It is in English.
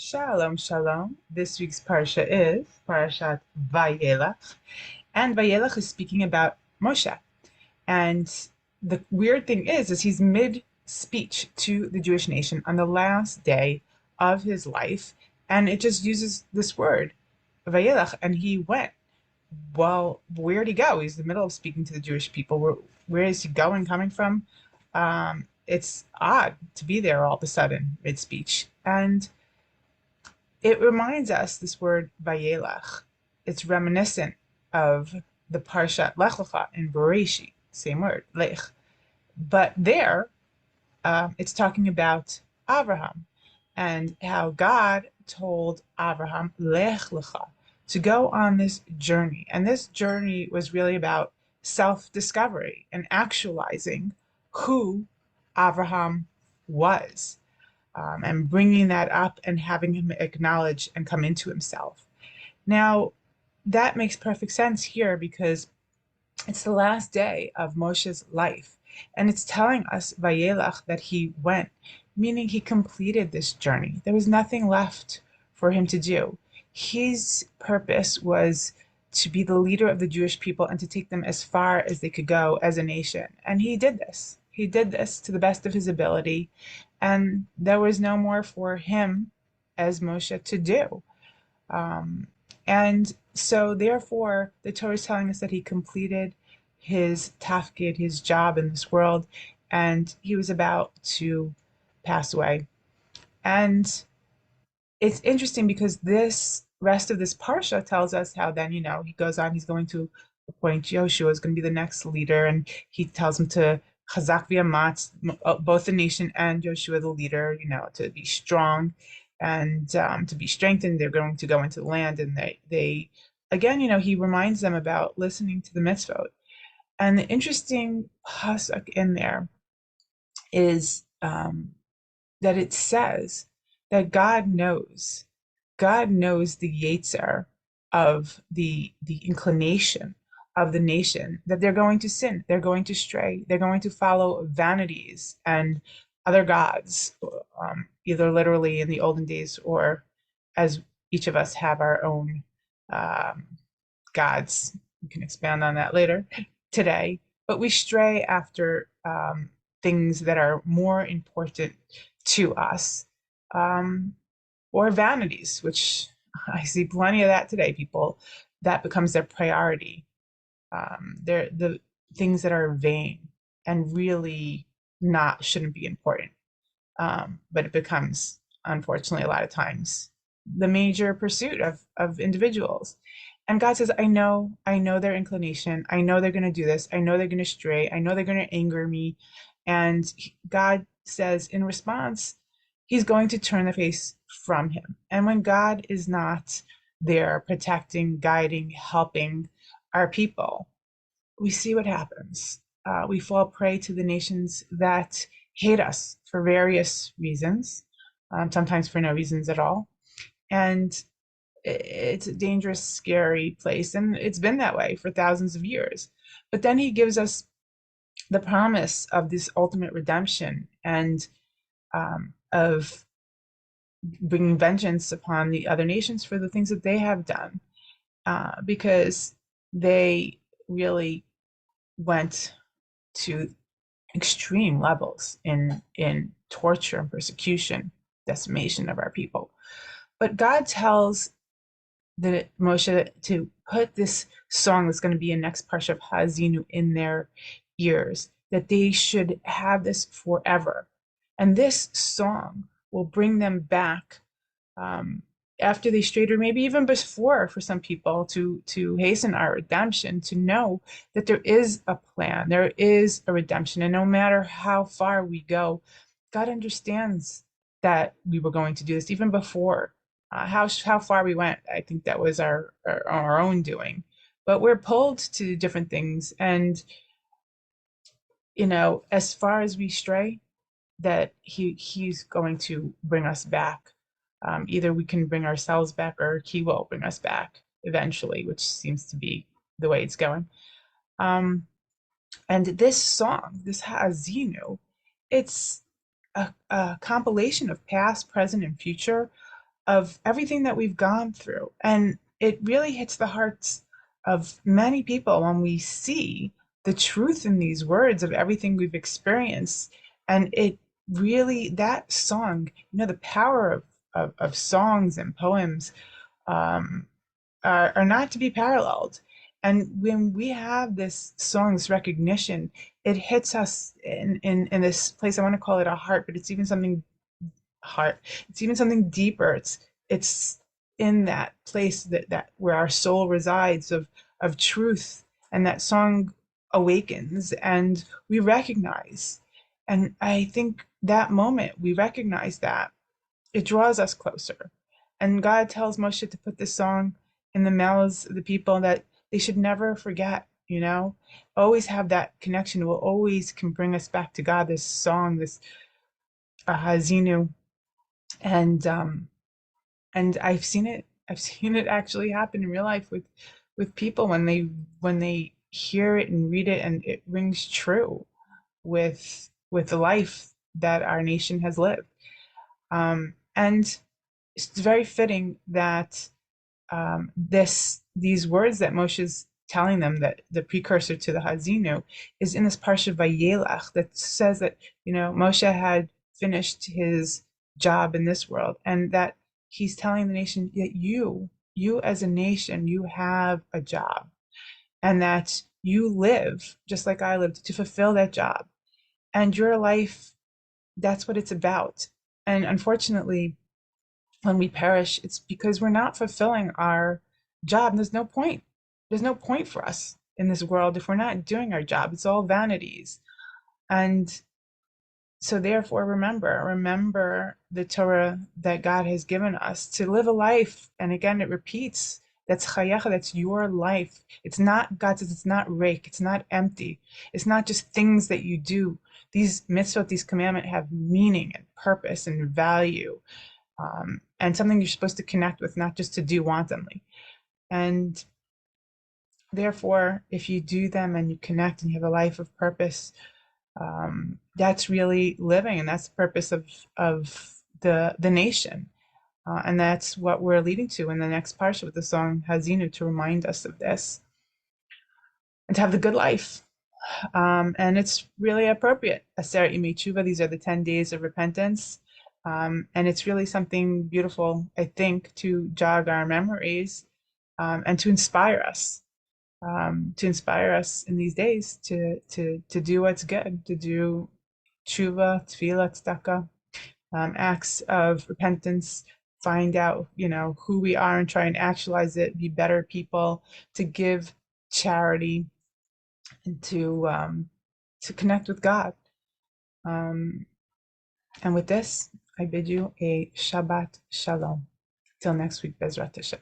Shalom, shalom. This week's parsha is Parshat Vayelech, and Vayelech is speaking about Moshe. And the weird thing is he's mid-speech to the Jewish nation on the last day of his life, and it just uses this word, Vayelech, and he went. Well, where'd he go? He's in the middle of speaking to the Jewish people. Where is he going, coming from? It's odd to be there all of a sudden mid-speech. And it reminds us, this word Vayelech, it's reminiscent of the Parshat Lech Lecha in Bereshit, same word, Lech. But there, it's talking about Abraham and how God told Abraham, Lech Lecha, to go on this journey. And this journey was really about self-discovery and actualizing who Abraham was, and bringing that up and having him acknowledge and come into himself. Now, that makes perfect sense here because it's the last day of Moshe's life, and it's telling us, Vayelach, that he went, meaning he completed this journey. There was nothing left for him to do. His purpose was to be the leader of the Jewish people and to take them as far as they could go as a nation. And he did this. He did this to the best of his ability, and there was no more for him as Moshe to do. Um, and so, therefore, the Torah is telling us that he completed his tafkid, his job in this world, and he was about to pass away. And it's interesting because this rest of this parsha tells us how then, he goes on, he's going to appoint Joshua is going to be the next leader, and he tells him to chazak v'amatz, both the nation and Joshua, the leader, to be strong and to be strengthened. They're going to go into the land, and they again, he reminds them about listening to the mitzvot. And the interesting pasuk in there is that it says that God knows the yetzer of the inclination of the nation, that they're going to sin, they're going to stray, they're going to follow vanities and other gods, either literally in the olden days or as each of us have our own um, gods. We can expand on that later today, but we stray after things that are more important to us, um, or vanities, which I see plenty of that today. People, that becomes their priority. They're the things that are vain and really not shouldn't be important. But it becomes, unfortunately, a lot of times the major pursuit of individuals. And God says, I know their inclination. I know they're going to do this. I know they're going to stray. I know they're going to anger me. And God says in response, he's going to turn the face from him. And when God is not there protecting, guiding, helping our people, we see what happens. We fall prey to the nations that hate us for various reasons, sometimes for no reasons at all. And it's a dangerous, scary place. And it's been that way for thousands of years. But then he gives us the promise of this ultimate redemption and of bringing vengeance upon the other nations for the things that they have done, because they really went to extreme levels in torture and persecution, decimation of our people. But God tells the Moshe to put this song that's going to be in next parsha of Hazinu in their ears, that they should have this forever. And this song will bring them back, after they strayed, or maybe even before, for some people, to hasten our redemption, to know that there is a plan, there is a redemption, and no matter how far we go, God understands that we were going to do this even before. How far we went, I think that was our own doing, but we're pulled to different things, and as far as we stray, that he's going to bring us back. Either we can bring ourselves back, or he will bring us back eventually, which seems to be the way it's going. And this song, this Hazinu, it's a compilation of past, present, and future, of everything that we've gone through. And it really hits the hearts of many people when we see the truth in these words of everything we've experienced. And it really, that song, the power of songs and poems um, are not to be paralleled. And when we have this song's recognition, it hits us in this place. I want to call it a heart, but it's even something heart. It's even something deeper. It's in that place that where our soul resides of truth, and that song awakens, and we recognize. And I think that moment we recognize that it draws us closer. And God tells Moshe to put this song in the mouths of the people that they should never forget. Always have that connection. It will always can bring us back to God. This song, this Hazinu, and and I've seen it actually happen in real life with people when they hear it and read it, and it rings true with the life that our nation has lived. And it's very fitting that these words that Moshe's telling them, that the precursor to the Hazinu, is in this Parshat Vayelech that says that Moshe had finished his job in this world, and that he's telling the nation that you as a nation, you have a job, and that you live just like I lived to fulfill that job, and your life, that's what it's about. And unfortunately, when we perish, it's because we're not fulfilling our job. There's no point. There's no point for us in this world if we're not doing our job. It's all vanities. And so therefore remember the Torah that God has given us to live a life. And again, it repeats, that's chayecha, that's your life. It's not, God says, it's not rake, it's not empty. It's not just things that you do. These mitzvot, these commandments have meaning and purpose and value, and something you're supposed to connect with, not just to do wantonly. And therefore, if you do them and you connect and you have a life of purpose, that's really living, and that's the purpose of the nation. And that's what we're leading to in the next parsha with the song Hazinu, to remind us of this and to have the good life. And it's really appropriate. Aseret Yemei Tshuva, these are the 10 days of repentance. And it's really something beautiful, I think, to jog our memories, and to inspire us in these days to do what's good, to do tshuva, tefillah, tzedakah, acts of repentance, find out, who we are and try and actualize it, be better people, to give charity, and to connect with God. And with this, I bid you a Shabbat Shalom. Till next week, Bezrat Hashem.